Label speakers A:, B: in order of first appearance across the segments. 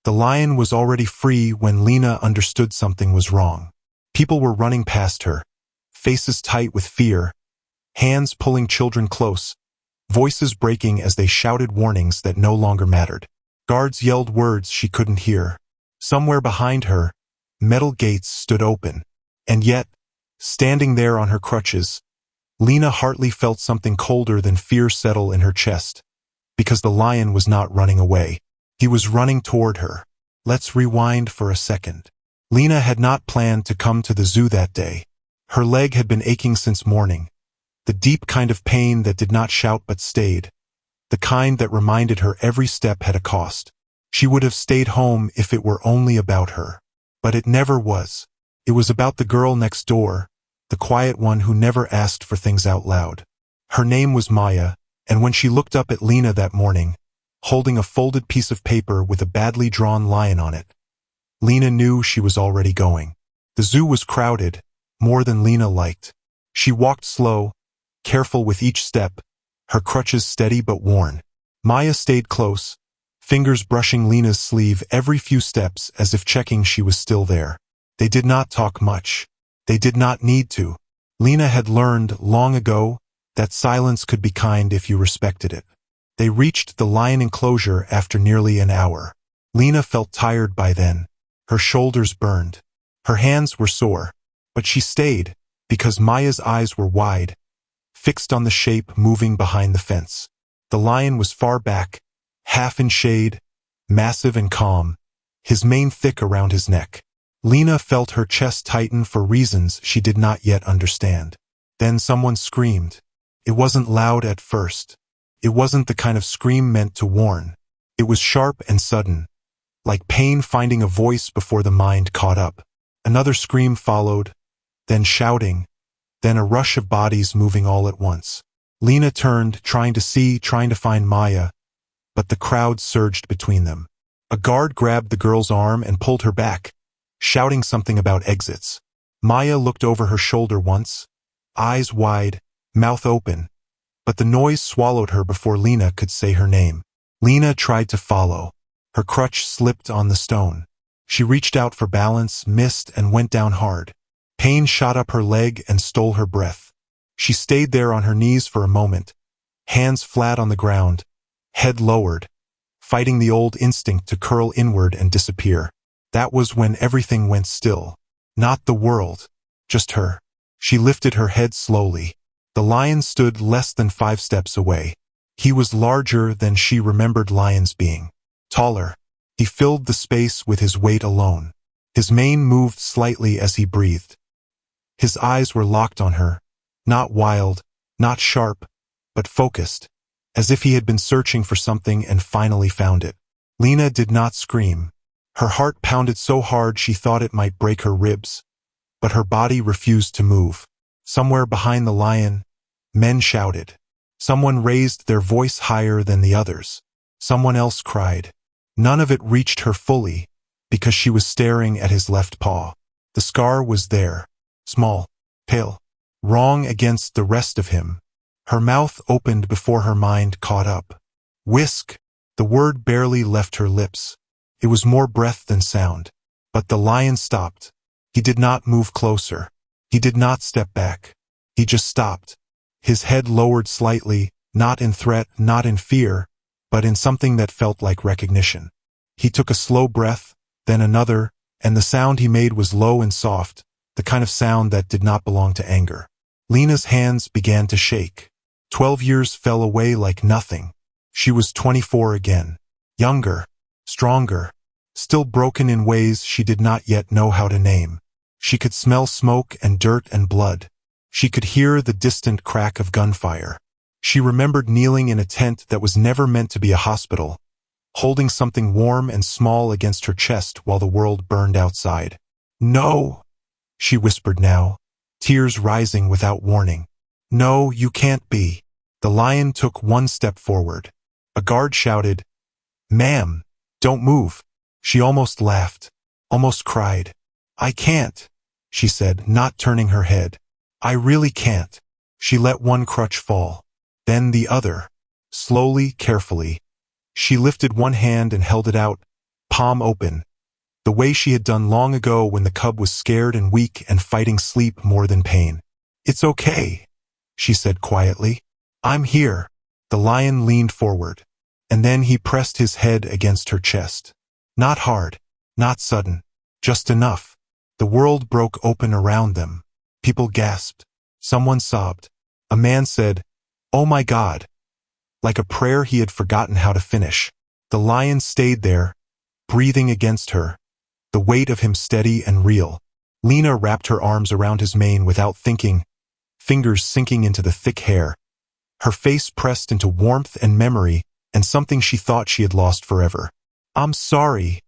A: The lion was already free when Lena understood something was wrong. People were running past her, faces tight with fear, hands pulling children close, voices breaking as they shouted warnings that no longer mattered. Guards yelled words she couldn't hear. Somewhere behind her, metal gates stood open. And yet, standing there on her crutches, Lena Hartley felt something colder than fear settle in her chest. Because the lion was not running away. He was running toward her. Let's rewind for a second. Lena had not planned to come to the zoo that day. Her leg had been aching since morning. The deep kind of pain that did not shout but stayed. The kind that reminded her every step had a cost. She would have stayed home if it were only about her. But it never was. It was about the girl next door, the quiet one who never asked for things out loud. Her name was Maya, and when she looked up at Lena that morning, holding a folded piece of paper with a badly drawn lion on it, Lena knew she was already going. The zoo was crowded, more than Lena liked. She walked slow, careful with each step, her crutches steady but worn. Maya stayed close, fingers brushing Lena's sleeve every few steps as if checking she was still there. They did not talk much. They did not need to. Lena had learned long ago that silence could be kind if you respected it. They reached the lion enclosure after nearly an hour. Lena felt tired by then. Her shoulders burned. Her hands were sore. But she stayed, because Maya's eyes were wide, fixed on the shape moving behind the fence. The lion was far back, half in shade, massive and calm, his mane thick around his neck. Lena felt her chest tighten for reasons she did not yet understand. Then someone screamed. It wasn't loud at first. It wasn't the kind of scream meant to warn. It was sharp and sudden, like pain finding a voice before the mind caught up. Another scream followed, then shouting, then a rush of bodies moving all at once. Lena turned, trying to see, trying to find Maya, but the crowd surged between them. A guard grabbed the girl's arm and pulled her back, shouting something about exits. Maya looked over her shoulder once, eyes wide, mouth open, but the noise swallowed her before Lena could say her name. Lena tried to follow. Her crutch slipped on the stone. She reached out for balance, missed, and went down hard. Pain shot up her leg and stole her breath. She stayed there on her knees for a moment, hands flat on the ground, head lowered, fighting the old instinct to curl inward and disappear. That was when everything went still. Not the world, just her. She lifted her head slowly. The lion stood less than 5 steps away. He was larger than she remembered lions being. Taller. He filled the space with his weight alone. His mane moved slightly as he breathed. His eyes were locked on her, not wild, not sharp, but focused, as if he had been searching for something and finally found it. Lena did not scream. Her heart pounded so hard she thought it might break her ribs, but her body refused to move. Somewhere behind the lion, men shouted. Someone raised their voice higher than the others. Someone else cried. None of it reached her fully, because she was staring at his left paw. The scar was there, small, pale, wrong against the rest of him. Her mouth opened before her mind caught up. Whisk! The word barely left her lips. It was more breath than sound. But the lion stopped. He did not move closer. He did not step back. He just stopped. His head lowered slightly, not in threat, not in fear, but in something that felt like recognition. He took a slow breath, then another, and the sound he made was low and soft, the kind of sound that did not belong to anger. Lena's hands began to shake. 12 years fell away like nothing. She was 24 again. Younger, stronger, still broken in ways she did not yet know how to name. She could smell smoke and dirt and blood. She could hear the distant crack of gunfire. She remembered kneeling in a tent that was never meant to be a hospital, holding something warm and small against her chest while the world burned outside. No, she whispered now, tears rising without warning. No, you can't be. The lion took one step forward. A guard shouted, "Ma'am, don't move." She almost laughed, almost cried. "I can't," she said, not turning her head. "I really can't." She let one crutch fall, then the other. Slowly, carefully. She lifted one hand and held it out, palm open, the way she had done long ago when the cub was scared and weak and fighting sleep more than pain. "It's okay," she said quietly. "I'm here." The lion leaned forward, and then he pressed his head against her chest. Not hard, not sudden, just enough. The world broke open around them. People gasped. Someone sobbed. A man said, "Oh my God," like a prayer he had forgotten how to finish. The lion stayed there, breathing against her, the weight of him steady and real. Lena wrapped her arms around his mane without thinking, fingers sinking into the thick hair. Her face pressed into warmth and memory and something she thought she had lost forever. "I'm sorry,"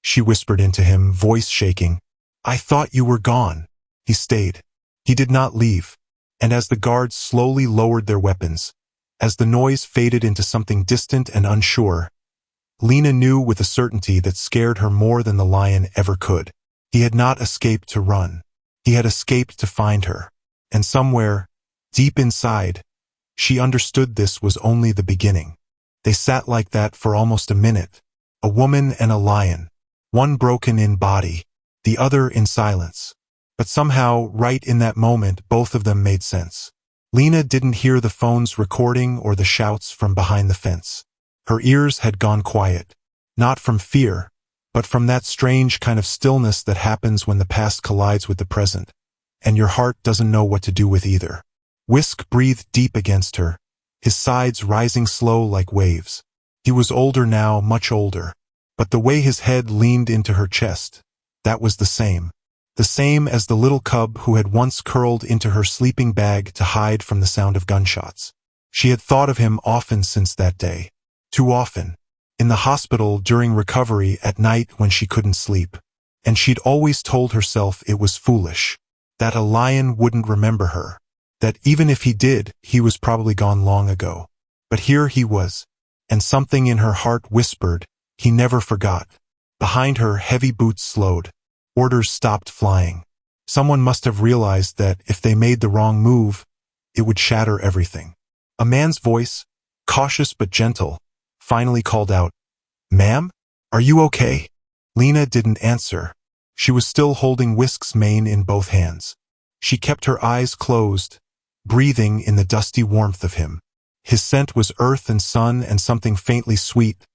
A: she whispered into him, voice shaking. "I thought you were gone." He stayed. He did not leave. And as the guards slowly lowered their weapons, as the noise faded into something distant and unsure, Lena knew with a certainty that scared her more than the lion ever could. He had not escaped to run. He had escaped to find her. And somewhere, deep inside, she understood this was only the beginning. They sat like that for almost a minute, a woman and a lion, one broken in body, the other in silence. But somehow, right in that moment, both of them made sense. Lena didn't hear the phone's recording or the shouts from behind the fence. Her ears had gone quiet, not from fear, but from that strange kind of stillness that happens when the past collides with the present, and your heart doesn't know what to do with either. Whisk breathed deep against her, his sides rising slow like waves. He was older now, much older, but the way his head leaned into her chest, that was the same as the little cub who had once curled into her sleeping bag to hide from the sound of gunshots. She had thought of him often since that day. Too often. In the hospital, during recovery, at night when she couldn't sleep. And she'd always told herself it was foolish. That a lion wouldn't remember her. That even if he did, he was probably gone long ago. But here he was. And something in her heart whispered, he never forgot. Behind her, heavy boots slowed. Orders stopped flying. Someone must have realized that if they made the wrong move, it would shatter everything. A man's voice, cautious but gentle, finally called out, "Ma'am, are you okay?" Lena didn't answer. She was still holding Whisk's mane in both hands. She kept her eyes closed, breathing in the dusty warmth of him. His scent was earth and sun and something faintly sweet,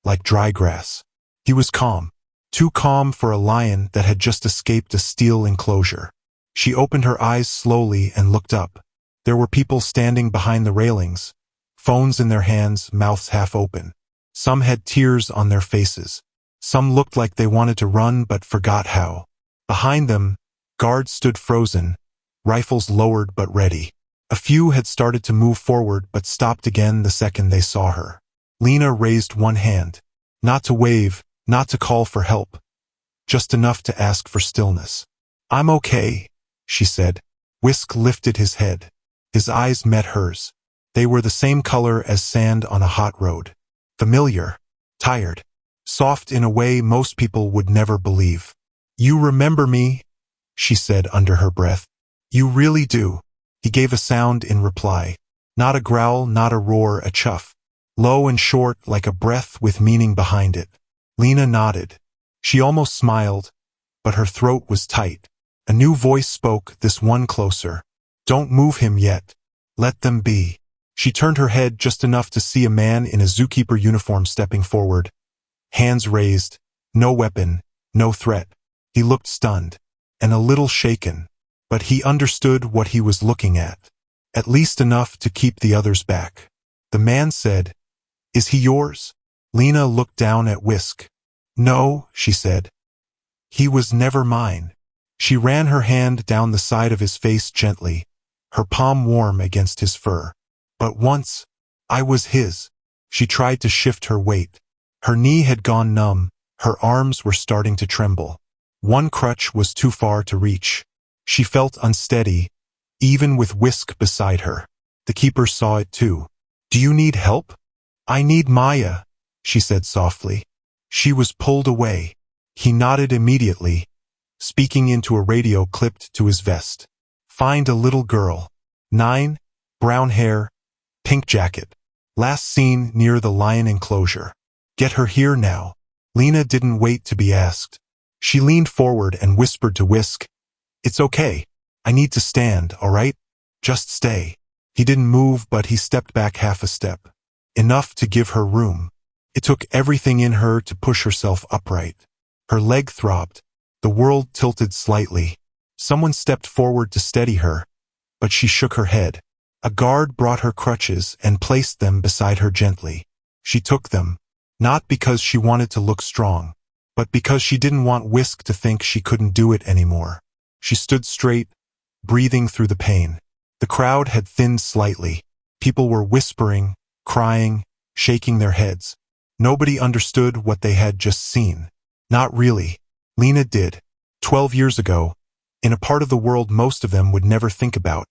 A: like dry grass. He was calm. Too calm for a lion that had just escaped a steel enclosure. She opened her eyes slowly and looked up. There were people standing behind the railings, phones in their hands, mouths half open. Some had tears on their faces. Some looked like they wanted to run but forgot how. Behind them, guards stood frozen, rifles lowered but ready. A few had started to move forward but stopped again the second they saw her. Lena raised one hand, not to wave, not to call for help, just enough to ask for stillness. "I'm okay," she said. Whisk lifted his head. His eyes met hers. They were the same color as sand on a hot road. Familiar, tired, soft in a way most people would never believe. "You remember me?" she said under her breath. "You really do." He gave a sound in reply. Not a growl, not a roar, a chuff. Low and short, like a breath with meaning behind it. Lena nodded. She almost smiled, but her throat was tight. A new voice spoke, this one closer. "Don't move him yet. Let them be." She turned her head just enough to see a man in a zookeeper uniform stepping forward. Hands raised, no weapon, no threat. He looked stunned, and a little shaken, but he understood what he was looking at least enough to keep the others back. The man said, "Is he yours?" Lena looked down at Whisk. "No," she said. "He was never mine." She ran her hand down the side of his face gently, her palm warm against his fur. "But once, I was his." She tried to shift her weight. Her knee had gone numb, her arms were starting to tremble. One crutch was too far to reach. She felt unsteady, even with Whisk beside her. The keeper saw it too. "Do you need help?" "I need Maya," she said softly. She was pulled away. He nodded immediately, speaking into a radio clipped to his vest. "Find a little girl. 9, brown hair, pink jacket. Last seen near the lion enclosure. Get her here now." Lena didn't wait to be asked. She leaned forward and whispered to Whisk, "It's okay. I need to stand, all right? Just stay." He didn't move, but he stepped back half a step. Enough to give her room. It took everything in her to push herself upright. Her leg throbbed. The world tilted slightly. Someone stepped forward to steady her, but she shook her head. A guard brought her crutches and placed them beside her gently. She took them, not because she wanted to look strong, but because she didn't want Whisk to think she couldn't do it anymore. She stood straight, breathing through the pain. The crowd had thinned slightly. People were whispering, crying, shaking their heads. Nobody understood what they had just seen. Not really. Lena did. 12 years ago, in a part of the world most of them would never think about.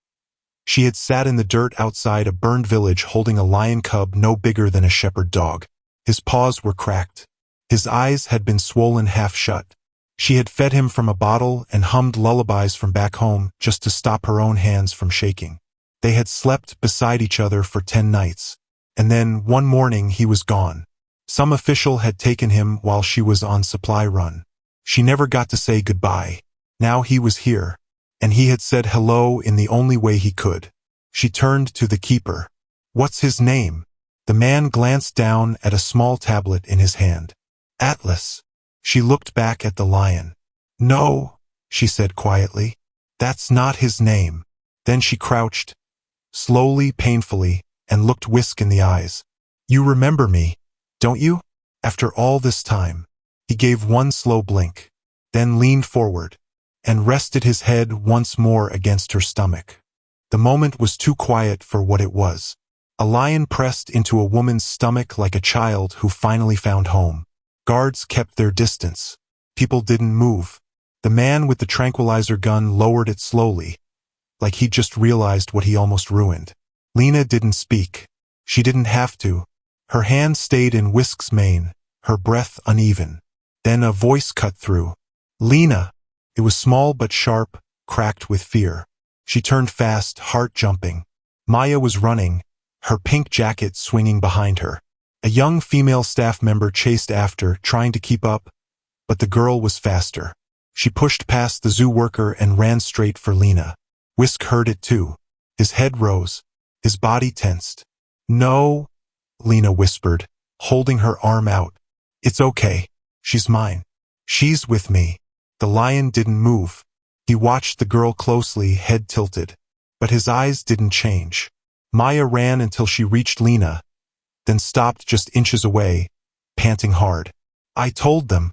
A: She had sat in the dirt outside a burned village holding a lion cub no bigger than a shepherd dog. His paws were cracked. His eyes had been swollen half shut. She had fed him from a bottle and hummed lullabies from back home just to stop her own hands from shaking. They had slept beside each other for 10 nights. And then, one morning, he was gone. Some official had taken him while she was on supply run. She never got to say goodbye. Now he was here, and he had said hello in the only way he could. She turned to the keeper. "What's his name?" The man glanced down at a small tablet in his hand. "Atlas." She looked back at the lion. "No," she said quietly. "That's not his name." Then she crouched, slowly, painfully, and looked Whisk in the eyes. "You remember me, don't you? After all this time." He gave one slow blink, then leaned forward, and rested his head once more against her stomach. The moment was too quiet for what it was. A lion pressed into a woman's stomach like a child who finally found home. Guards kept their distance. People didn't move. The man with the tranquilizer gun lowered it slowly, like he'd just realized what he almost ruined. Lena didn't speak. She didn't have to. Her hand stayed in Whisk's mane, her breath uneven. Then a voice cut through. "Lena!" It was small but sharp, cracked with fear. She turned fast, heart jumping. Maya was running, her pink jacket swinging behind her. A young female staff member chased after, trying to keep up, but the girl was faster. She pushed past the zoo worker and ran straight for Lena. Whisk heard it too. His head rose. His body tensed. "No," Lena whispered, holding her arm out. "It's okay. She's mine. She's with me." The lion didn't move. He watched the girl closely, head tilted. But his eyes didn't change. Maya ran until she reached Lena, then stopped just inches away, panting hard. I told them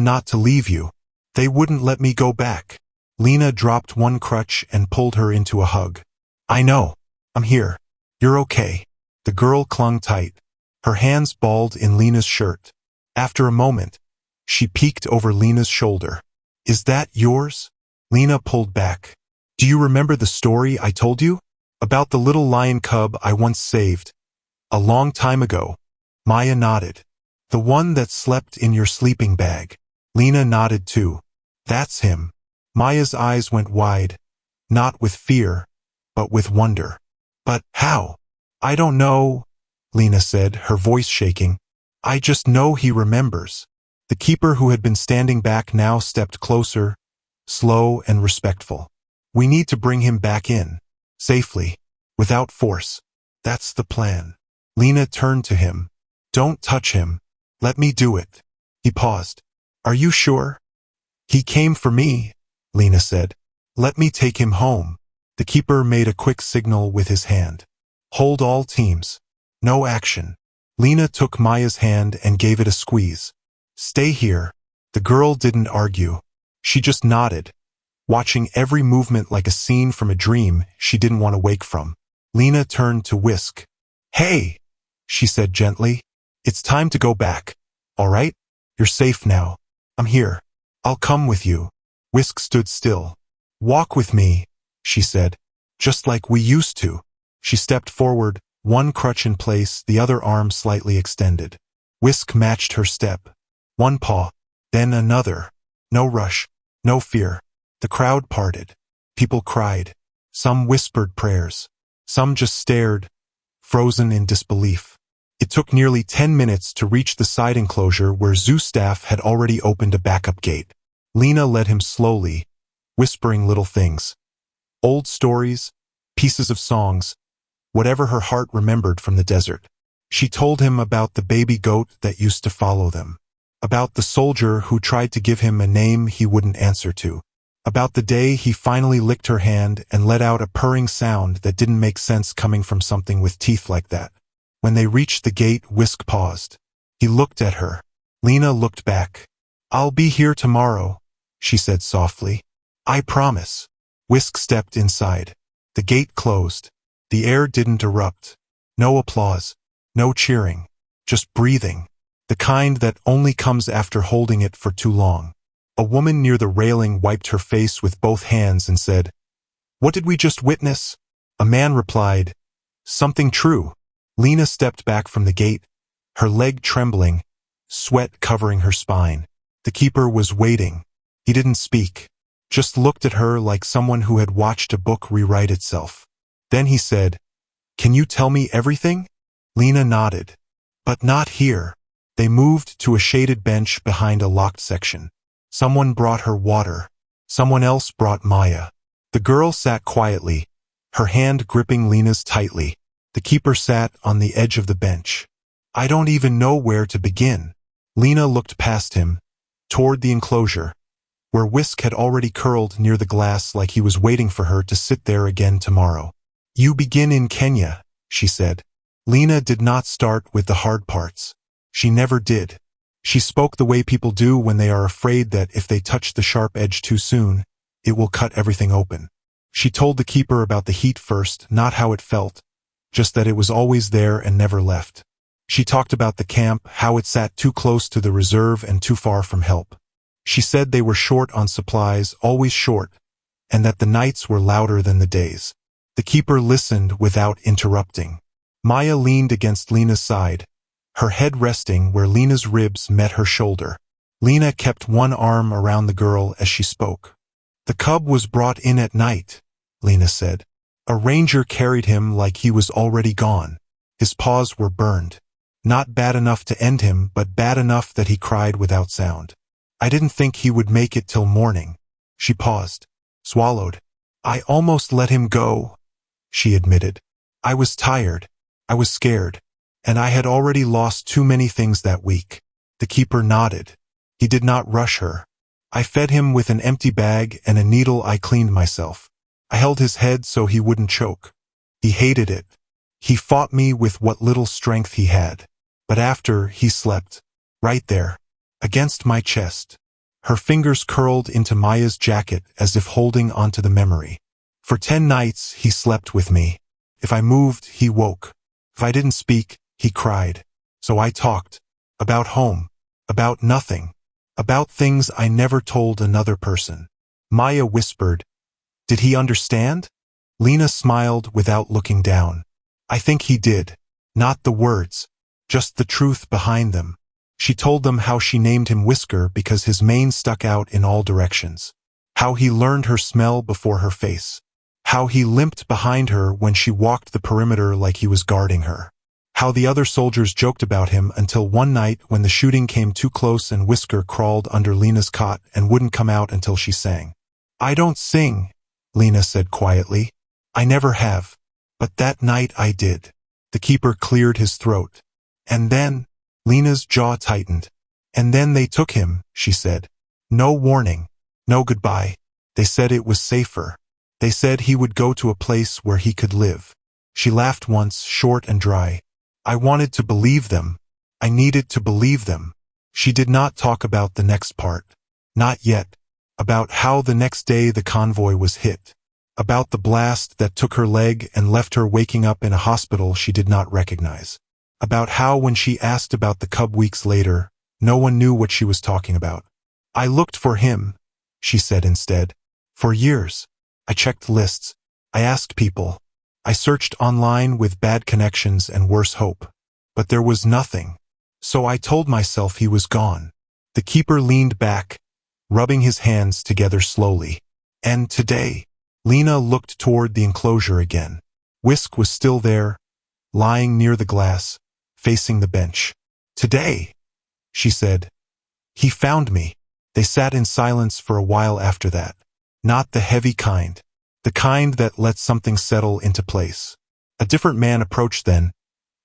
A: not to leave you. They wouldn't let me go back." Lena dropped one crutch and pulled her into a hug. "I know. I'm here. You're okay." The girl clung tight. Her hands balled in Lena's shirt. After a moment, she peeked over Lena's shoulder. "Is that yours?" Lena pulled back. "Do you remember the story I told you? About the little lion cub I once saved? A long time ago." Maya nodded. "The one that slept in your sleeping bag." Lena nodded too. "That's him." Maya's eyes went wide, not with fear, but with wonder. "But how?" "I don't know," Lena said, her voice shaking. "I just know he remembers." The keeper, who had been standing back, now stepped closer, slow and respectful. "We need to bring him back in. Safely. Without force. That's the plan." Lena turned to him. "Don't touch him. Let me do it." He paused. "Are you sure?" "He came for me," Lena said. "Let me take him home." The keeper made a quick signal with his hand. "Hold all teams. No action." Lena took Maya's hand and gave it a squeeze. "Stay here." The girl didn't argue. She just nodded, watching every movement like a scene from a dream she didn't want to wake from. Lena turned to Whisk. "Hey," she said gently. "It's time to go back. All right? You're safe now. I'm here. I'll come with you." Whisk stood still. "Walk with me," she said. "Just like we used to." She stepped forward, one crutch in place, the other arm slightly extended. Whisk matched her step. One paw, then another. No rush, no fear. The crowd parted. People cried. Some whispered prayers. Some just stared, frozen in disbelief. It took nearly 10 minutes to reach the side enclosure where zoo staff had already opened a backup gate. Lena led him slowly, whispering little things. Old stories, pieces of songs, whatever her heart remembered from the desert. She told him about the baby goat that used to follow them, about the soldier who tried to give him a name he wouldn't answer to, about the day he finally licked her hand and let out a purring sound that didn't make sense coming from something with teeth like that. When they reached the gate, Whisk paused. He looked at her. Lena looked back. "I'll be here tomorrow," she said softly. "I promise." Whisk stepped inside. The gate closed. The air didn't erupt. No applause. No cheering. Just breathing. The kind that only comes after holding it for too long. A woman near the railing wiped her face with both hands and said, "What did we just witness?" A man replied, "Something true." Lena stepped back from the gate, her leg trembling, sweat covering her spine. The keeper was waiting. He didn't speak, just looked at her like someone who had watched a book rewrite itself. Then he said, "Can you tell me everything?" Lena nodded. "But not here." They moved to a shaded bench behind a locked section. Someone brought her water. Someone else brought Maya. The girl sat quietly, her hand gripping Lena's tightly. The keeper sat on the edge of the bench. "I don't even know where to begin." Lena looked past him, toward the enclosure, where Whisk had already curled near the glass like he was waiting for her to sit there again tomorrow. "You begin in Kenya," she said. Lena did not start with the hard parts. She never did. She spoke the way people do when they are afraid that if they touch the sharp edge too soon, it will cut everything open. She told the keeper about the heat first, not how it felt, just that it was always there and never left. She talked about the camp, how it sat too close to the reserve and too far from help. She said they were short on supplies, always short, and that the nights were louder than the days. The keeper listened without interrupting. Maya leaned against Lena's side, her head resting where Lena's ribs met her shoulder. Lena kept one arm around the girl as she spoke. "The cub was brought in at night," Lena said. "A ranger carried him like he was already gone. His paws were burned. Not bad enough to end him, but bad enough that he cried without sound. I didn't think he would make it till morning." She paused, swallowed. "I almost let him go," she admitted. "I was tired. I was scared. And I had already lost too many things that week." The keeper nodded. He did not rush her. "I fed him with an empty bag and a needle. I cleaned myself. I held his head so he wouldn't choke. He hated it. He fought me with what little strength he had. But after, he slept. Right there. Against my chest." Her fingers curled into Maya's jacket as if holding onto the memory. "For 10 nights, he slept with me. If I moved, he woke. If I didn't speak, he cried. So I talked. About home. About nothing. About things I never told another person." Maya whispered, "Did he understand?" Lena smiled without looking down. "I think he did. Not the words. Just the truth behind them." She told them how she named him Whisker because his mane stuck out in all directions. How he learned her smell before her face. How he limped behind her when she walked the perimeter like he was guarding her. How the other soldiers joked about him until one night when the shooting came too close and Whisker crawled under Lena's cot and wouldn't come out until she sang. "I don't sing," Lena said quietly. "I never have. But that night I did." The keeper cleared his throat. "And then," Lena's jaw tightened. "And then they took him," she said. "No warning. No goodbye. They said it was safer. They said he would go to a place where he could live." She laughed once, short and dry. "I wanted to believe them. I needed to believe them." She did not talk about the next part. Not yet. About how the next day the convoy was hit. About the blast that took her leg and left her waking up in a hospital she did not recognize. About how when she asked about the cub weeks later, no one knew what she was talking about. "I looked for him," she said instead. "For years. I checked lists. I asked people. I searched online with bad connections and worse hope. But there was nothing. So I told myself he was gone." The keeper leaned back, rubbing his hands together slowly. "And today," Lena looked toward the enclosure again. Whisk was still there, lying near the glass, facing the bench. "Today," she said. "He found me." They sat in silence for a while after that. Not the heavy kind. The kind that lets something settle into place. A different man approached then,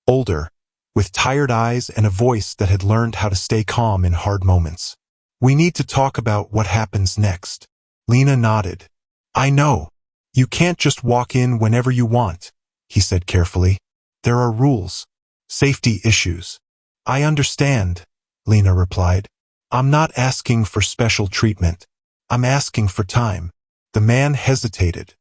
A: older, with tired eyes and a voice that had learned how to stay calm in hard moments. "We need to talk about what happens next." Lena nodded. "I know. You can't just walk in whenever you want," he said carefully. "There are rules. Safety issues." "I understand," Lena replied. "I'm not asking for special treatment. I'm asking for time." The man hesitated.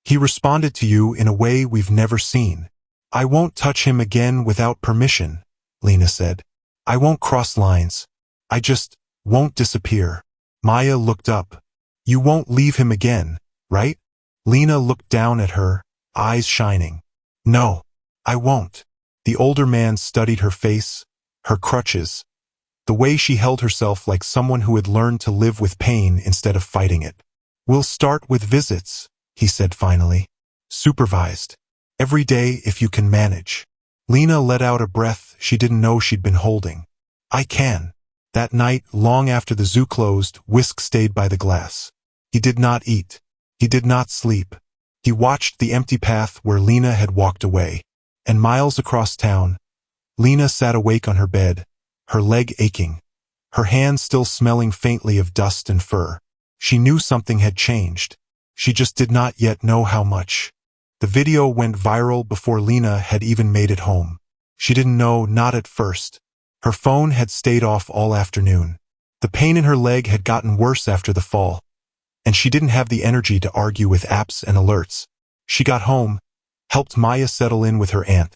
A: "He responded to you in a way we've never seen." "I won't touch him again without permission," Lena said. "I won't cross lines. I just won't disappear." Maya looked up. "You won't leave him again, right?" Lena looked down at her, eyes shining. "No, I won't." The older man studied her face, her crutches, the way she held herself like someone who had learned to live with pain instead of fighting it. "We'll start with visits," he said finally. "Supervised. Every day if you can manage." Lena let out a breath she didn't know she'd been holding. "I can." That night, long after the zoo closed, Whisk stayed by the glass. He did not eat. He did not sleep. He watched the empty path where Lena had walked away. And miles across town, Lena sat awake on her bed, her leg aching, her hand still smelling faintly of dust and fur. She knew something had changed. She just did not yet know how much. The video went viral before Lena had even made it home. She didn't know, not at first. Her phone had stayed off all afternoon. The pain in her leg had gotten worse after the fall, and she didn't have the energy to argue with apps and alerts. She got home, helped Maya settle in with her aunt,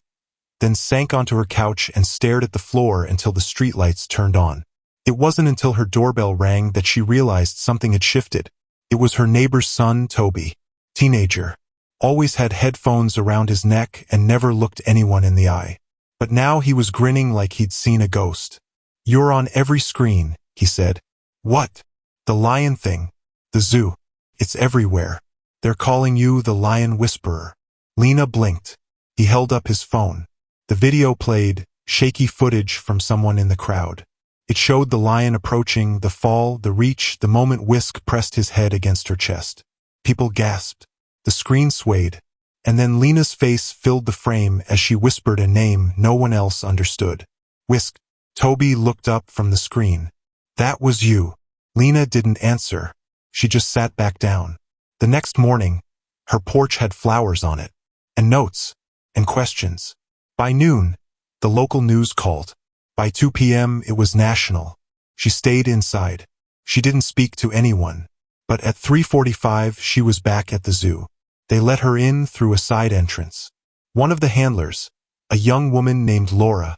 A: then sank onto her couch and stared at the floor until the streetlights turned on. It wasn't until her doorbell rang that she realized something had shifted. It was her neighbor's son, Toby, teenager. Always had headphones around his neck and never looked anyone in the eye. But now he was grinning like he'd seen a ghost. "You're on every screen," he said. "What?" "The lion thing. The zoo. It's everywhere. They're calling you the Lion Whisperer." Lena blinked. He held up his phone. The video played, shaky footage from someone in the crowd. It showed the lion approaching, the fall, the reach, the moment Whisk pressed his head against her chest. People gasped. The screen swayed. And then Lena's face filled the frame as she whispered a name no one else understood. "Whisk." Toby looked up from the screen. "That was you." Lena didn't answer. She just sat back down. The next morning, her porch had flowers on it, and notes, and questions. By noon, the local news called. By 2 p.m. it was national. She stayed inside. She didn't speak to anyone. But at 3:45 she was back at the zoo. They let her in through a side entrance. One of the handlers, a young woman named Laura,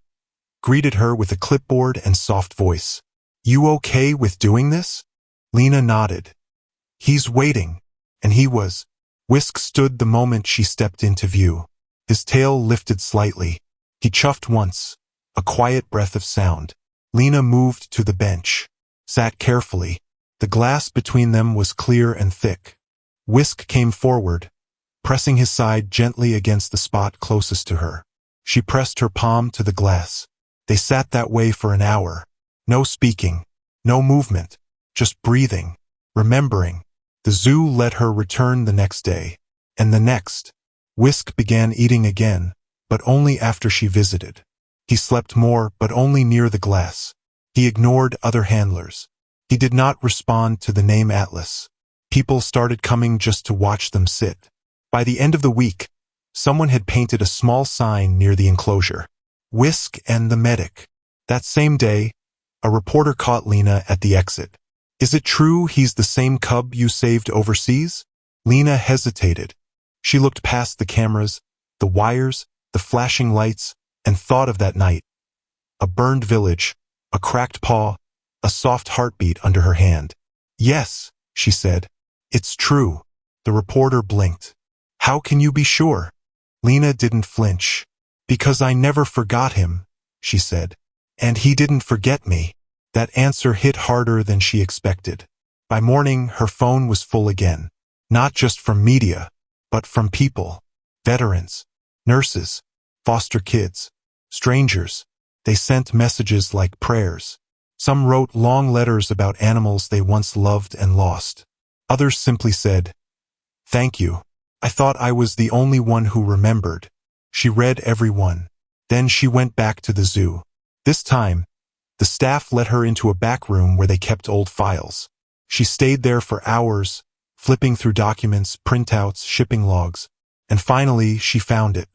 A: greeted her with a clipboard and soft voice. "You okay with doing this?" Lena nodded. "He's waiting." And he was. Whisk stood the moment she stepped into view. His tail lifted slightly. He chuffed once, a quiet breath of sound. Lena moved to the bench, sat carefully. The glass between them was clear and thick. Whisk came forward, pressing his side gently against the spot closest to her. She pressed her palm to the glass. They sat that way for an hour. No speaking, no movement, just breathing, remembering. The zoo let her return the next day, and the next. Whisk began eating again, but only after she visited. He slept more, but only near the glass. He ignored other handlers. He did not respond to the name Atlas. People started coming just to watch them sit. By the end of the week, someone had painted a small sign near the enclosure. "Whisk and the medic." That same day, a reporter caught Lena at the exit. "Is it true he's the same cub you saved overseas?" Lena hesitated. She looked past the cameras, the wires, the flashing lights, and thought of that night. A burned village, a cracked paw, a soft heartbeat under her hand. "Yes," she said. "It's true." The reporter blinked. "How can you be sure?" Lena didn't flinch. "Because I never forgot him," she said. "And he didn't forget me." That answer hit harder than she expected. By morning, her phone was full again. Not just from media, but from people. Veterans, nurses, foster kids, Strangers. They sent messages like prayers. Some wrote long letters about animals they once loved and lost. Others simply said, "Thank you. I thought I was the only one who remembered." She read every one. Then she went back to the zoo. This time, the staff let her into a back room where they kept old files. She stayed there for hours, flipping through documents, printouts, shipping logs, and finally she found it.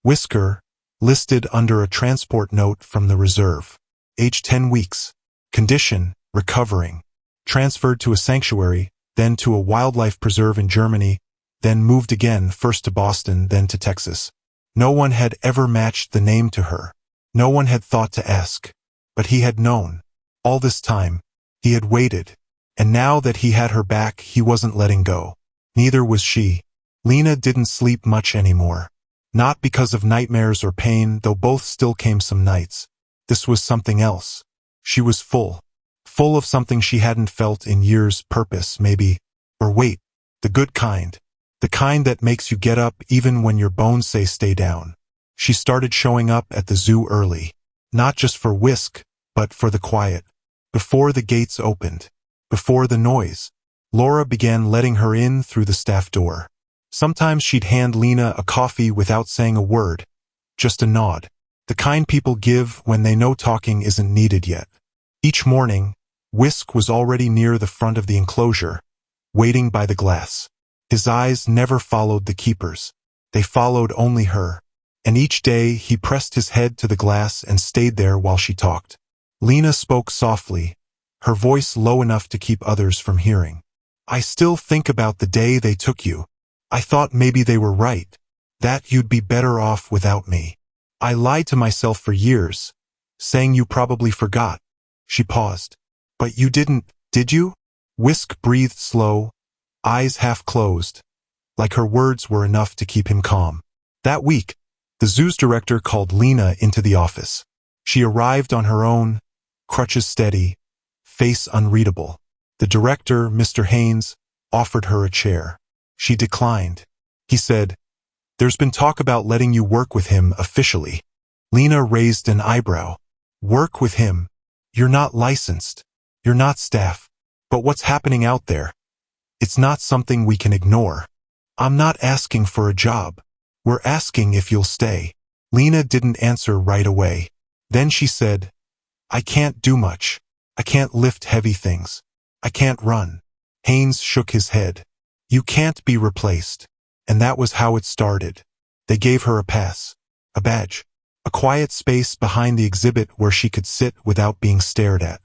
A: Whisker, listed under a transport note from the reserve. Age 10 weeks. Condition, recovering. Transferred to a sanctuary, then to a wildlife preserve in Germany, then moved again, first to Boston, then to Texas. No one had ever matched the name to her. No one had thought to ask. But he had known. All this time, he had waited. And now that he had her back, he wasn't letting go. Neither was she. Lena didn't sleep much anymore. Not because of nightmares or pain, though both still came some nights. This was something else. She was full. Full of something she hadn't felt in years, purpose, maybe. Or wait, the good kind. The kind that makes you get up even when your bones say stay down. She started showing up at the zoo early. Not just for Whisk, but for the quiet. Before the gates opened. Before the noise. Laura began letting her in through the staff door. Sometimes she'd hand Lena a coffee without saying a word. Just a nod. The kind people give when they know talking isn't needed yet. Each morning, Whisk was already near the front of the enclosure, waiting by the glass. His eyes never followed the keepers. They followed only her. And each day he pressed his head to the glass and stayed there while she talked. Lena spoke softly, her voice low enough to keep others from hearing. "I still think about the day they took you. I thought maybe they were right. That you'd be better off without me. I lied to myself for years, saying you probably forgot." She paused. "But you didn't, did you?" Whisk breathed slow, eyes half closed, like her words were enough to keep him calm. That week, the zoo's director called Lena into the office. She arrived on her own, crutches steady, face unreadable. The director, Mr. Haynes, offered her a chair. She declined. He said, "There's been talk about letting you work with him officially." Lena raised an eyebrow. "Work with him? You're not licensed. You're not staff. But what's happening out there? It's not something we can ignore. I'm not asking for a job. We're asking if you'll stay." Lena didn't answer right away. Then she said, "I can't do much. I can't lift heavy things. I can't run." Haynes shook his head. "You can't be replaced." And that was how it started. They gave her a pass. A badge. A quiet space behind the exhibit where she could sit without being stared at.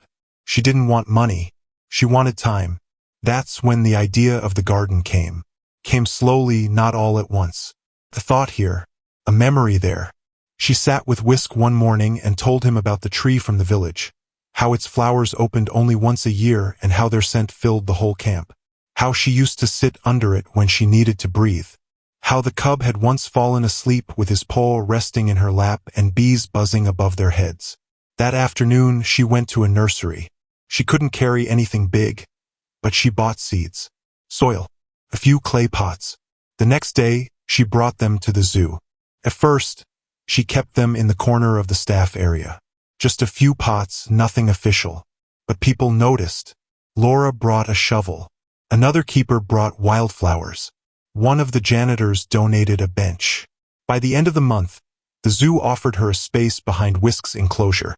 A: She didn't want money. She wanted time. That's when the idea of the garden came. Came slowly, not all at once. The thought here. A memory there. She sat with Whisk one morning and told him about the tree from the village. How its flowers opened only once a year and how their scent filled the whole camp. How she used to sit under it when she needed to breathe. How the cub had once fallen asleep with his paw resting in her lap and bees buzzing above their heads. That afternoon, she went to a nursery. She couldn't carry anything big, but she bought seeds, soil, a few clay pots. The next day, she brought them to the zoo. At first, she kept them in the corner of the staff area. Just a few pots, nothing official. But people noticed. Laura brought a shovel. Another keeper brought wildflowers. One of the janitors donated a bench. By the end of the month, the zoo offered her a space behind Whisk's enclosure.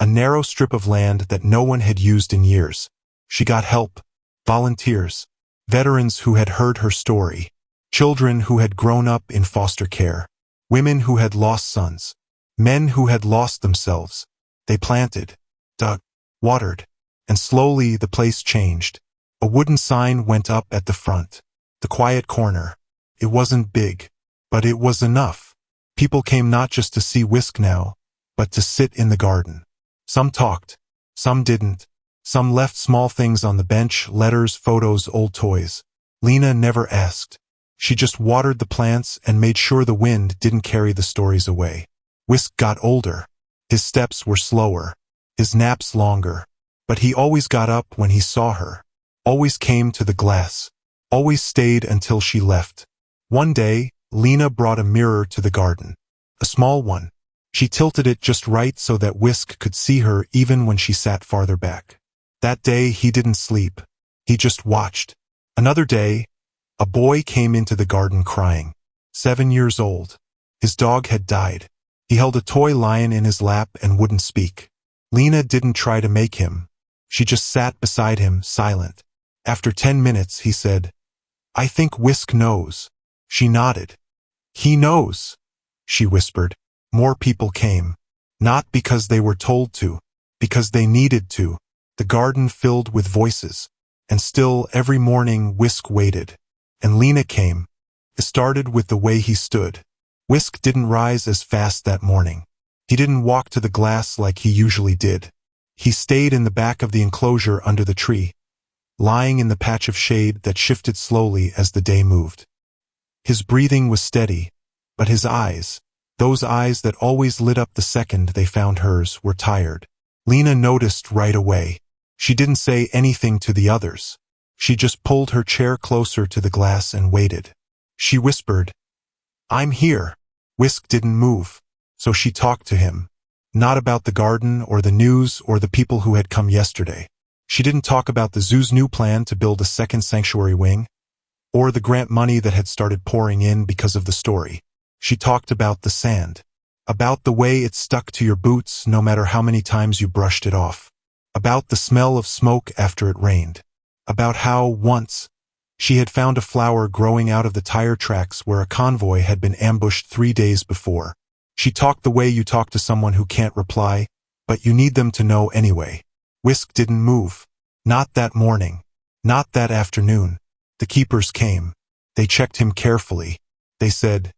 A: A narrow strip of land that no one had used in years. She got help, volunteers, veterans who had heard her story, children who had grown up in foster care, women who had lost sons, men who had lost themselves. They planted, dug, watered, and slowly the place changed. A wooden sign went up at the front. The quiet corner. It wasn't big, but it was enough. People came not just to see Whisk now, but to sit in the garden. Some talked, some didn't. Some left small things on the bench, letters, photos, old toys. Lena never asked. She just watered the plants and made sure the wind didn't carry the stories away. Whisk got older. His steps were slower, his naps longer. But he always got up when he saw her. Always came to the glass. Always stayed until she left. One day, Lena brought a mirror to the garden. A small one. She tilted it just right so that Whisk could see her even when she sat farther back. That day he didn't sleep. He just watched. Another day, a boy came into the garden crying. 7 years old. His dog had died. He held a toy lion in his lap and wouldn't speak. Lena didn't try to make him. She just sat beside him, silent. After 10 minutes, he said, "I think Whisk knows." She nodded. "He knows," she whispered. More people came. Not because they were told to, because they needed to. The garden filled with voices. And still, every morning, Whisk waited. And Lena came. It started with the way he stood. Whisk didn't rise as fast that morning. He didn't walk to the glass like he usually did. He stayed in the back of the enclosure under the tree, lying in the patch of shade that shifted slowly as the day moved. His breathing was steady, but his eyes, those eyes that always lit up the second they found hers, were tired. Lena noticed right away. She didn't say anything to the others. She just pulled her chair closer to the glass and waited. She whispered, "I'm here." Whisk didn't move, so she talked to him. Not about the garden or the news or the people who had come yesterday. She didn't talk about the zoo's new plan to build a second sanctuary wing, or the grant money that had started pouring in because of the story. She talked about the sand, about the way it stuck to your boots no matter how many times you brushed it off, about the smell of smoke after it rained, about how, once, she had found a flower growing out of the tire tracks where a convoy had been ambushed 3 days before. She talked the way you talk to someone who can't reply, but you need them to know anyway. Whisk didn't move. Not that morning. Not that afternoon. The keepers came. They checked him carefully. They said,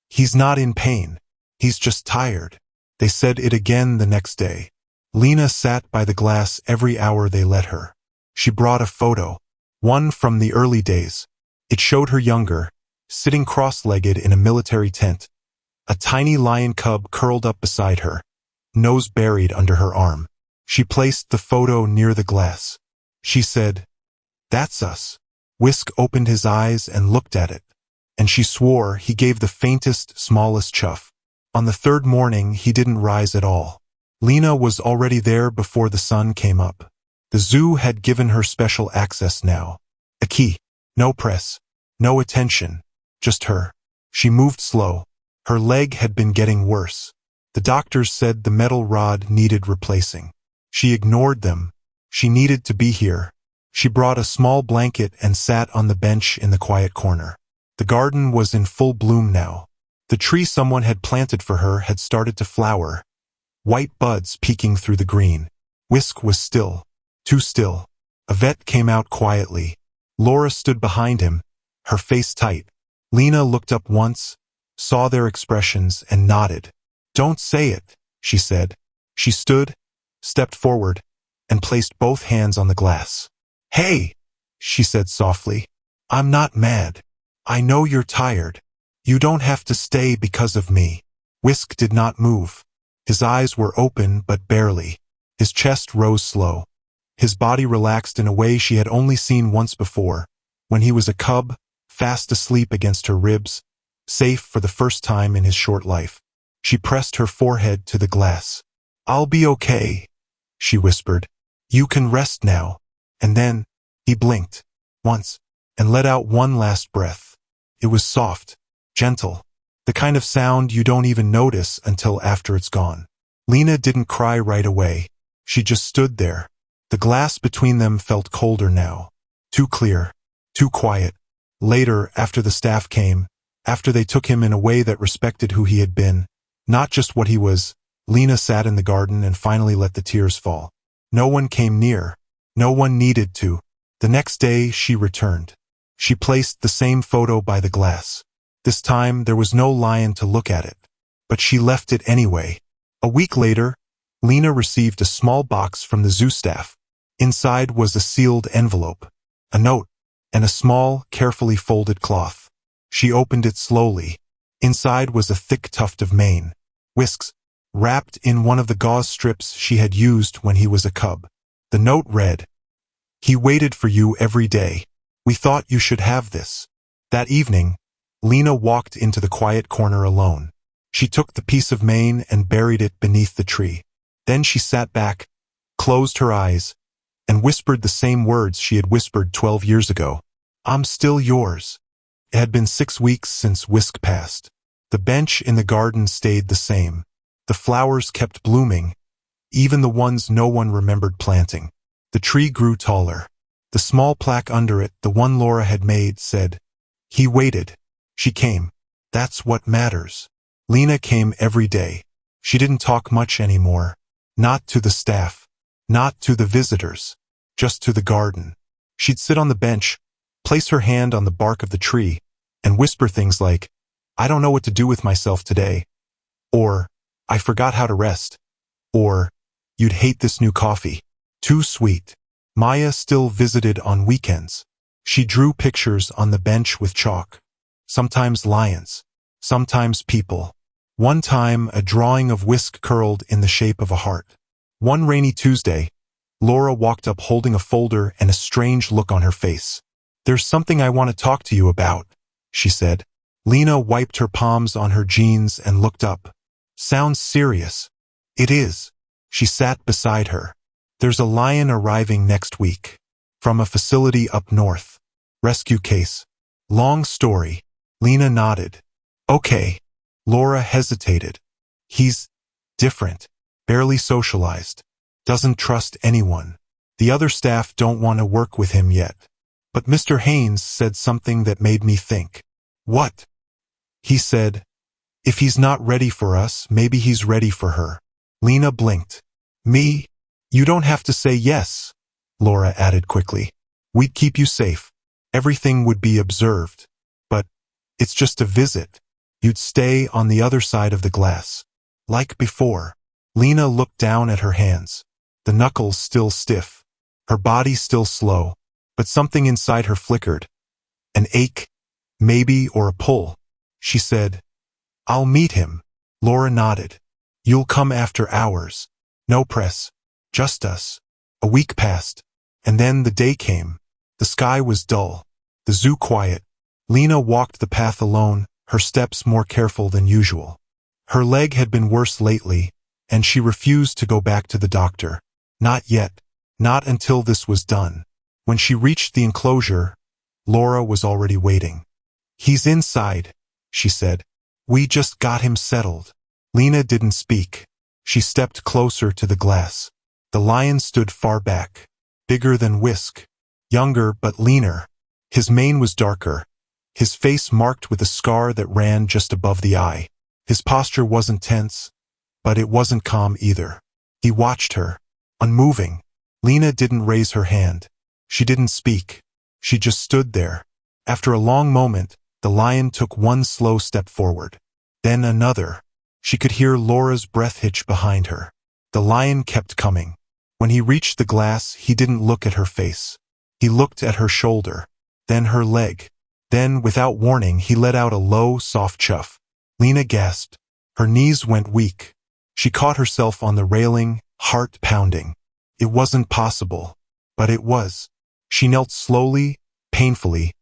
A: "He's not in pain. He's just tired." They said it again the next day. Lena sat by the glass every hour they let her. She brought a photo, one from the early days. It showed her younger, sitting cross-legged in a military tent. A tiny lion cub curled up beside her, nose buried under her arm. She placed the photo near the glass. She said, "That's us." Whisk opened his eyes and looked at it, and she swore he gave the faintest, smallest chuff. On the third morning, he didn't rise at all. Lena was already there before the sun came up. The zoo had given her special access now. A key. No press. No attention. Just her. She moved slow. Her leg had been getting worse. The doctors said the metal rod needed replacing. She ignored them. She needed to be here. She brought a small blanket and sat on the bench in the quiet corner. The garden was in full bloom now. The tree someone had planted for her had started to flower, white buds peeking through the green. Whisk was still. Too still. A vet came out quietly. Laura stood behind him, her face tight. Lena looked up once, saw their expressions, and nodded. "Don't say it," she said. She stood, stepped forward, and placed both hands on the glass. "Hey," she said softly. "I'm not mad. I know you're tired. You don't have to stay because of me." Whisk did not move. His eyes were open, but barely. His chest rose slow. His body relaxed in a way she had only seen once before, when he was a cub, fast asleep against her ribs, safe for the first time in his short life. She pressed her forehead to the glass. "I'll be okay," she whispered. "You can rest now." And then, he blinked, once, and let out one last breath. It was soft, gentle, the kind of sound you don't even notice until after it's gone. Lena didn't cry right away. She just stood there. The glass between them felt colder now. Too clear, too quiet. Later, after the staff came, after they took him in a way that respected who he had been, not just what he was, Lena sat in the garden and finally let the tears fall. No one came near. No one needed to. The next day, she returned. She placed the same photo by the glass. This time, there was no lion to look at it. But she left it anyway. A week later, Lena received a small box from the zoo staff. Inside was a sealed envelope, a note, and a small, carefully folded cloth. She opened it slowly. Inside was a thick tuft of mane, Whisk's, wrapped in one of the gauze strips she had used when he was a cub. The note read, "He waited for you every day. We thought you should have this." That evening, Lena walked into the quiet corner alone. She took the piece of mane and buried it beneath the tree. Then she sat back, closed her eyes, and whispered the same words she had whispered 12 years ago. I'm still yours. It had been 6 weeks since Whisk passed. The bench in the garden stayed the same. The flowers kept blooming, even the ones no one remembered planting. The tree grew taller. The small plaque under it, the one Laura had made, said, "He waited. She came. That's what matters." Lena came every day. She didn't talk much anymore. Not to the staff. Not to the visitors. Just to the garden. She'd sit on the bench, place her hand on the bark of the tree, and whisper things like, "I don't know what to do with myself today," or, "I forgot how to rest," or, "You'd hate this new coffee. Too sweet." Maya still visited on weekends. She drew pictures on the bench with chalk. Sometimes lions. Sometimes people. One time, a drawing of Whisk curled in the shape of a heart. One rainy Tuesday, Laura walked up holding a folder and a strange look on her face. "There's something I want to talk to you about," she said. Lena wiped her palms on her jeans and looked up. "Sounds serious." "It is." She sat beside her. "There's a lion arriving next week. From a facility up north. Rescue case." "Long story." Lena nodded. "Okay." Laura hesitated. "He's different. Barely socialized. Doesn't trust anyone. The other staff don't want to work with him yet. But Mr. Haynes said something that made me think." "What?" "He said, if he's not ready for us, maybe he's ready for her." Lena blinked. "Me? You don't have to say yes," Laura added quickly. "We'd keep you safe. Everything would be observed. But it's just a visit. You'd stay on the other side of the glass. Like before." Lena looked down at her hands. The knuckles still stiff. Her body still slow. But something inside her flickered. An ache, maybe, or a pull. She said, "I'll meet him." Laura nodded. "You'll come after hours. No press. Just us." A week passed. And then the day came. The sky was dull. The zoo quiet. Lena walked the path alone, her steps more careful than usual. Her leg had been worse lately, and she refused to go back to the doctor. Not yet. Not until this was done. When she reached the enclosure, Laura was already waiting. "He's inside," she said. "We just got him settled." Lena didn't speak. She stepped closer to the glass. The lion stood far back. Bigger than Whisk. Younger but leaner. His mane was darker. His face marked with a scar that ran just above the eye. His posture wasn't tense, but it wasn't calm either. He watched her, unmoving. Lena didn't raise her hand. She didn't speak. She just stood there. After a long moment, the lion took one slow step forward. Then another. She could hear Laura's breath hitch behind her. The lion kept coming. When he reached the glass, he didn't look at her face. He looked at her shoulder, then her leg. Then, without warning, he let out a low, soft chuff. Lena gasped. Her knees went weak. She caught herself on the railing, heart pounding. It wasn't possible, but it was. She knelt slowly, painfully,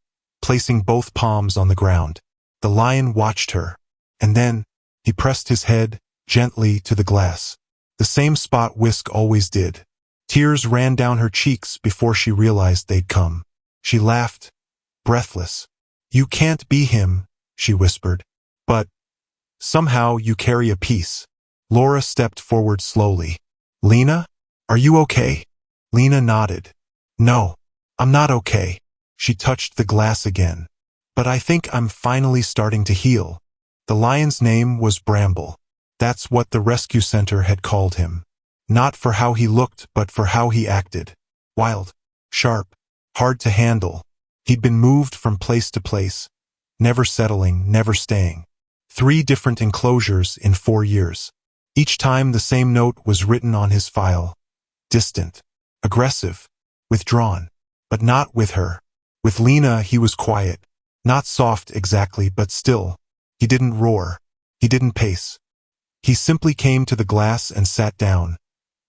A: placing both palms on the ground. The lion watched her, and then he pressed his head gently to the glass. The same spot Whisk always did. Tears ran down her cheeks before she realized they'd come. She laughed, breathless. "You can't be him," she whispered. "But somehow you carry a piece." Laura stepped forward slowly. "Lena? Are you okay?" Lena nodded. "No, I'm not okay." She touched the glass again. "But I think I'm finally starting to heal." The lion's name was Bramble. That's what the rescue center had called him. Not for how he looked, but for how he acted. Wild, sharp, hard to handle. He'd been moved from place to place, never settling, never staying. 3 different enclosures in 4 years. Each time the same note was written on his file. Distant, aggressive, withdrawn. But not with her. With Lena he was quiet. Not soft exactly, but still. He didn't roar. He didn't pace. He simply came to the glass and sat down,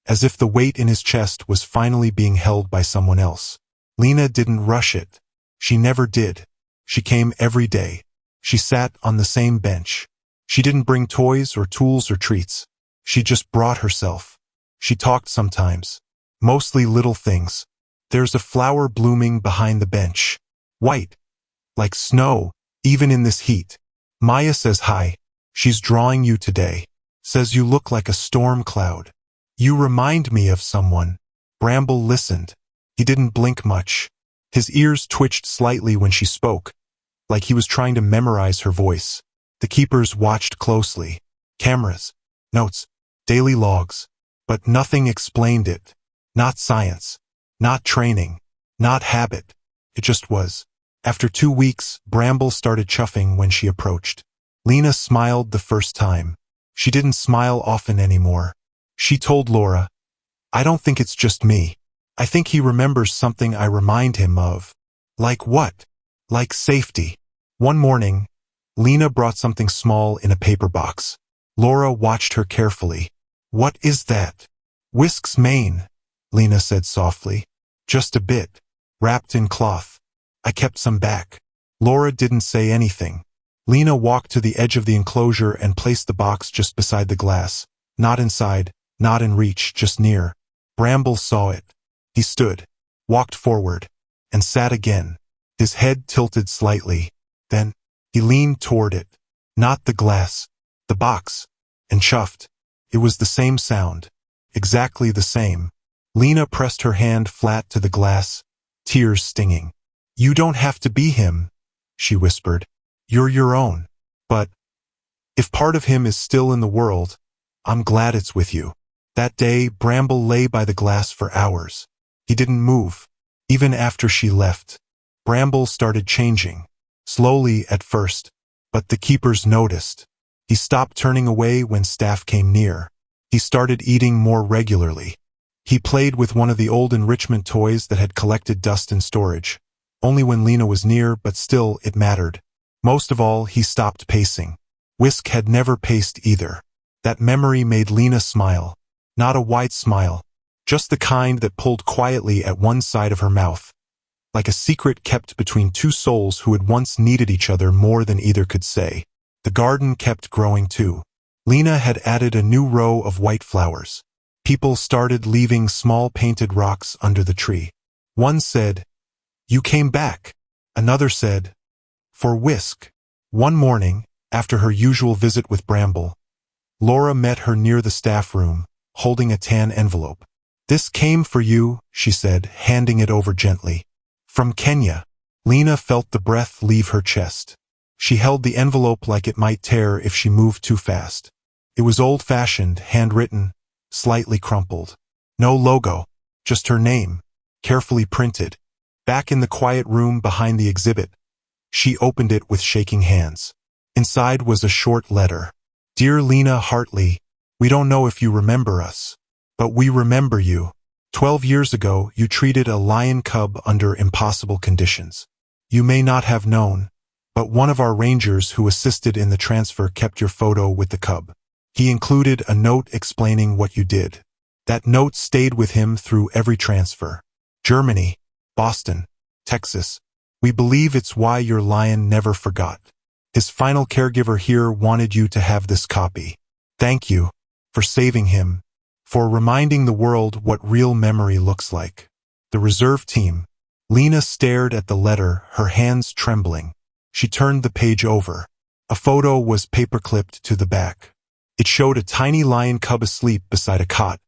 A: as if the weight in his chest was finally being held by someone else. Lena didn't rush it. She never did. She came every day. She sat on the same bench. She didn't bring toys or tools or treats. She just brought herself. She talked sometimes. Mostly little things. There's a flower blooming behind the bench. White. Like snow, even in this heat. Maya says hi. She's drawing you today. Says you look like a storm cloud. You remind me of someone. Bramble listened. He didn't blink much. His ears twitched slightly when she spoke, like he was trying to memorize her voice. The keepers watched closely. Cameras, notes, daily logs. But nothing explained it. Not science. Not training. Not habit. It just was. After 2 weeks, Bramble started chuffing when she approached. Lena smiled the first time. She didn't smile often anymore. She told Laura, I don't think it's just me. I think he remembers something I remind him of. Like what? Like safety. One morning, Lena brought something small in a paper box. Laura watched her carefully. What is that? Whisk's mane, Lena said softly. Just a bit. Wrapped in cloth. I kept some back. Laura didn't say anything. Lena walked to the edge of the enclosure and placed the box just beside the glass. Not inside, not in reach, just near. Bramble saw it. He stood, walked forward, and sat again. His head tilted slightly. Then, he leaned toward it. Not the glass, the box, and chuffed. It was the same sound. Exactly the same. Lena pressed her hand flat to the glass, tears stinging. You don't have to be him, she whispered. You're your own. But, if part of him is still in the world, I'm glad it's with you. That day, Bramble lay by the glass for hours. He didn't move, even after she left. Bramble started changing, slowly at first, but the keepers noticed. He stopped turning away when staff came near. He started eating more regularly. He played with one of the old enrichment toys that had collected dust in storage. Only when Lena was near, but still it mattered. Most of all, he stopped pacing. Whisk had never paced either. That memory made Lena smile. Not a wide smile. Just the kind that pulled quietly at one side of her mouth. Like a secret kept between two souls who had once needed each other more than either could say. The garden kept growing too. Lena had added a new row of white flowers. People started leaving small painted rocks under the tree. One said, You came back. Another said, For Whisk. One morning, after her usual visit with Bramble, Laura met her near the staff room, holding a tan envelope. This came for you, she said, handing it over gently. From Kenya. Lena felt the breath leave her chest. She held the envelope like it might tear if she moved too fast. It was old-fashioned, handwritten, slightly crumpled. No logo, just her name, carefully printed. Back in the quiet room behind the exhibit, she opened it with shaking hands. Inside was a short letter. Dear Lena Hartley, we don't know if you remember us, but we remember you. 12 years ago, you treated a lion cub under impossible conditions. You may not have known, but one of our rangers who assisted in the transfer kept your photo with the cub. He included a note explaining what you did. That note stayed with him through every transfer. Germany, Boston, Texas. We believe it's why your lion never forgot. His final caregiver here wanted you to have this copy. Thank you for saving him, for reminding the world what real memory looks like. The reserve team. Lena stared at the letter, her hands trembling. She turned the page over. A photo was paper-clipped to the back. It showed a tiny lion cub asleep beside a cot,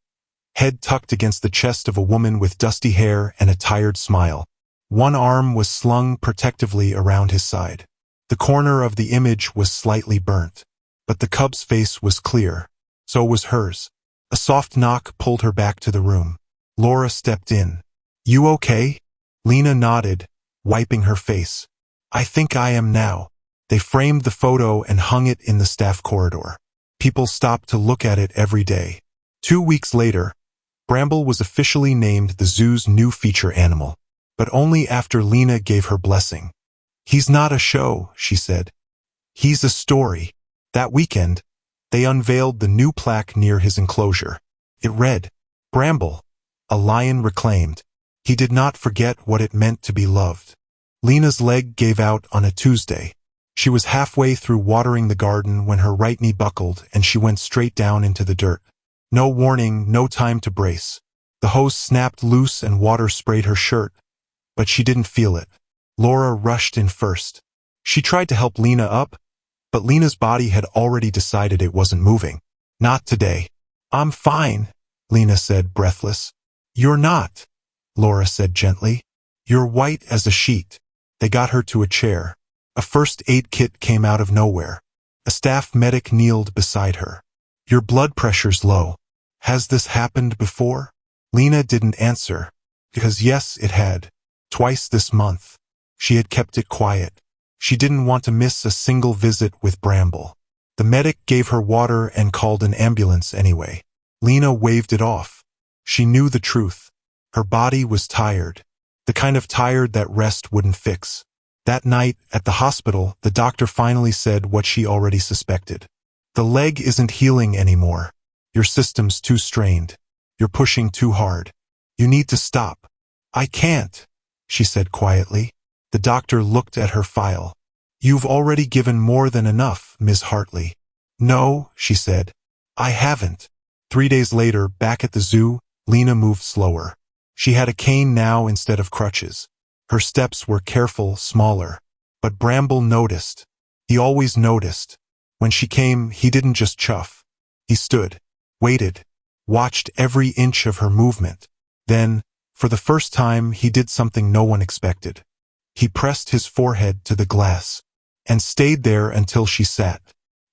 A: head tucked against the chest of a woman with dusty hair and a tired smile. One arm was slung protectively around his side. The corner of the image was slightly burnt, but the cub's face was clear. So was hers. A soft knock pulled her back to the room. Laura stepped in. You okay? Lena nodded, wiping her face. I think I am now. They framed the photo and hung it in the staff corridor. People stopped to look at it every day. 2 weeks later, Bramble was officially named the zoo's new feature animal, but only after Lena gave her blessing. He's not a show, she said. He's a story. That weekend, they unveiled the new plaque near his enclosure. It read, Bramble, a lion reclaimed. He did not forget what it meant to be loved. Lena's leg gave out on a Tuesday. She was halfway through watering the garden when her right knee buckled and she went straight down into the dirt. No warning, no time to brace. The hose snapped loose and water sprayed her shirt, but she didn't feel it. Laura rushed in first. She tried to help Lena up, but Lena's body had already decided it wasn't moving. Not today. I'm fine, Lena said, breathless. You're not, Laura said gently. You're white as a sheet. They got her to a chair. A first aid kit came out of nowhere. A staff medic kneeled beside her. Your blood pressure's low. Has this happened before? Lena didn't answer, because yes, it had. Twice this month. She had kept it quiet. She didn't want to miss a single visit with Bramble. The medic gave her water and called an ambulance anyway. Lena waved it off. She knew the truth. Her body was tired. The kind of tired that rest wouldn't fix. That night, at the hospital, the doctor finally said what she already suspected. The leg isn't healing anymore. Your system's too strained. You're pushing too hard. You need to stop. I can't, she said quietly. The doctor looked at her file. You've already given more than enough, Ms. Hartley. No, she said. I haven't. 3 days later, back at the zoo, Lena moved slower. She had a cane now instead of crutches. Her steps were careful, smaller. But Bramble noticed. He always noticed. When she came, he didn't just chuff. He stood, waited, watched every inch of her movement. Then, for the first time, he did something no one expected. He pressed his forehead to the glass, and stayed there until she sat.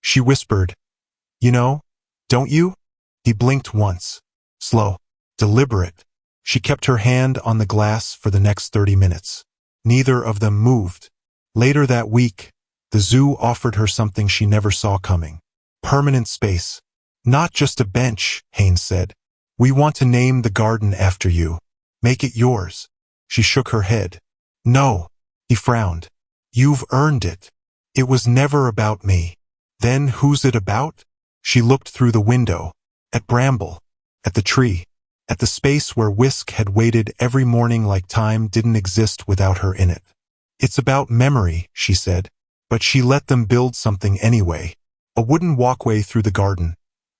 A: She whispered, You know, don't you? He blinked once. Slow, deliberate. She kept her hand on the glass for the next 30 minutes. Neither of them moved. Later that week, the zoo offered her something she never saw coming. Permanent space. Not just a bench, Haynes said. We want to name the garden after you. Make it yours. She shook her head. No, he frowned. You've earned it. It was never about me. Then who's it about? She looked through the window. At Bramble. At the tree. At the space where Whisk had waited every morning like time didn't exist without her in it. It's about memory, she said. But she let them build something anyway. A wooden walkway through the garden,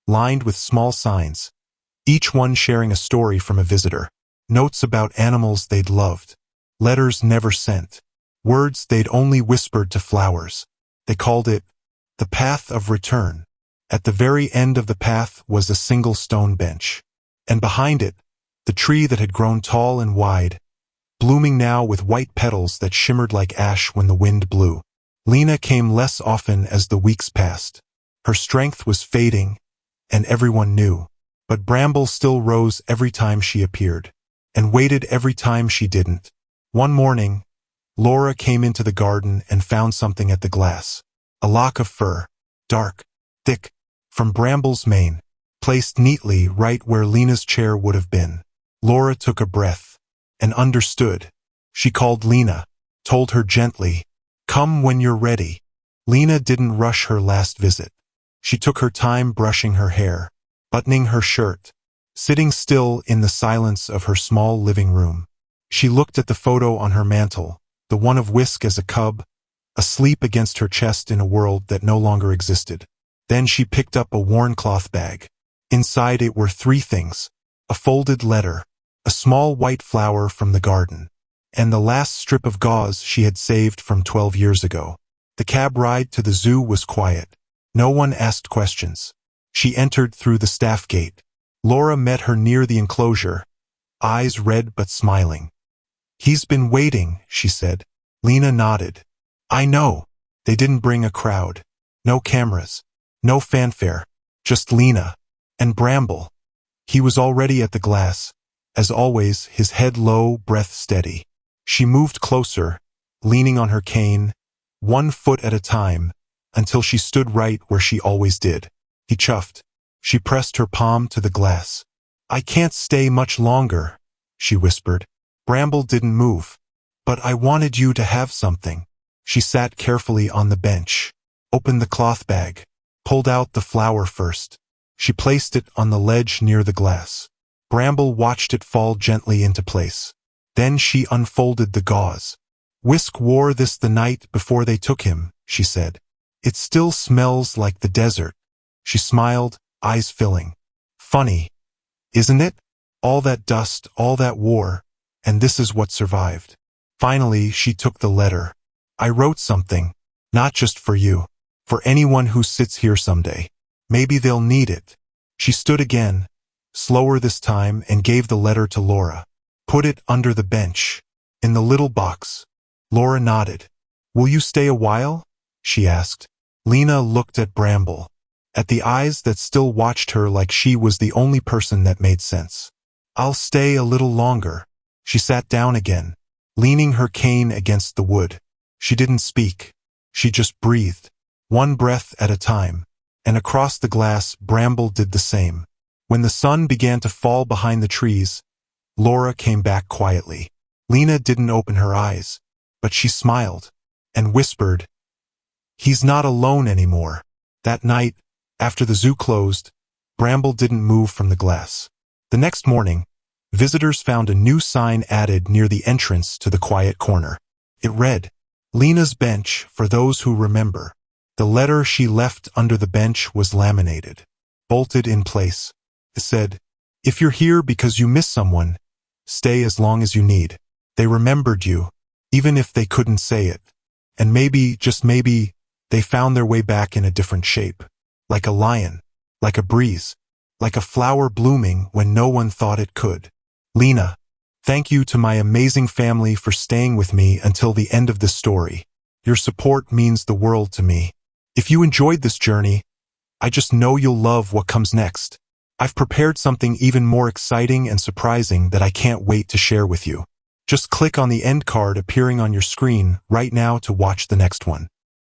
A: lined with small signs, each one sharing a story from a visitor. Notes about animals they'd loved. Letters never sent. Words they'd only whispered to flowers. They called it the Path of Return. At the very end of the path was a single stone bench. And behind it, the tree that had grown tall and wide, blooming now with white petals that shimmered like ash when the wind blew. Lena came less often as the weeks passed. Her strength was fading, and everyone knew. But Bramble still rose every time she appeared, and waited every time she didn't. One morning, Laura came into the garden and found something at the glass. A lock of fur, dark, thick, from Bramble's mane, placed neatly right where Lena's chair would have been. Laura took a breath, and understood. She called Lena, told her gently, Come when you're ready. Lena didn't rush her last visit. She took her time brushing her hair, buttoning her shirt, sitting still in the silence of her small living room. She looked at the photo on her mantel, the one of Whisk as a cub, asleep against her chest in a world that no longer existed. Then she picked up a worn cloth bag. Inside it were 3 things: a folded letter, a small white flower from the garden, and the last strip of gauze she had saved from 12 years ago. The cab ride to the zoo was quiet. No one asked questions. She entered through the staff gate. Laura met her near the enclosure, eyes red but smiling. He's been waiting, she said. Lena nodded. I know. They didn't bring a crowd. No cameras. No fanfare. Just Lena. And Bramble. He was already at the glass. As always, his head low, breath steady. She moved closer, leaning on her cane, 1 foot at a time, until she stood right where she always did. He chuffed. She pressed her palm to the glass. I can't stay much longer, she whispered. Bramble didn't move. But I wanted you to have something. She sat carefully on the bench, opened the cloth bag, pulled out the flower first. She placed it on the ledge near the glass. Bramble watched it fall gently into place. Then she unfolded the gauze. Whisk wore this the night before they took him, she said. It still smells like the desert. She smiled, eyes filling. Funny, isn't it? All that dust, all that war, and this is what survived. Finally, she took the letter. I wrote something, not just for you, for anyone who sits here someday. Maybe they'll need it. She stood again, slower this time, and gave the letter to Laura. Put it under the bench, in the little box. Laura nodded. Will you stay a while? She asked. Lena looked at Bramble, at the eyes that still watched her like she was the only person that made sense. I'll stay a little longer. She sat down again, leaning her cane against the wood. She didn't speak. She just breathed, one breath at a time. And across the glass, Bramble did the same. When the sun began to fall behind the trees, Laura came back quietly. Lena didn't open her eyes, but she smiled and whispered, He's not alone anymore. That night, after the zoo closed, Bramble didn't move from the glass. The next morning, visitors found a new sign added near the entrance to the quiet corner. It read, Lena's bench for those who remember. The letter she left under the bench was laminated, bolted in place. It said, If you're here because you miss someone, stay as long as you need. They remembered you, even if they couldn't say it. And maybe, just maybe, they found their way back in a different shape. Like a lion, like a breeze, like a flower blooming when no one thought it could. Lena, thank you to my amazing family for staying with me until the end of the story. Your support means the world to me. If you enjoyed this journey, I just know you'll love what comes next. I've prepared something even more exciting and surprising that I can't wait to share with you. Just click on the end card appearing on your screen right now to watch the next one.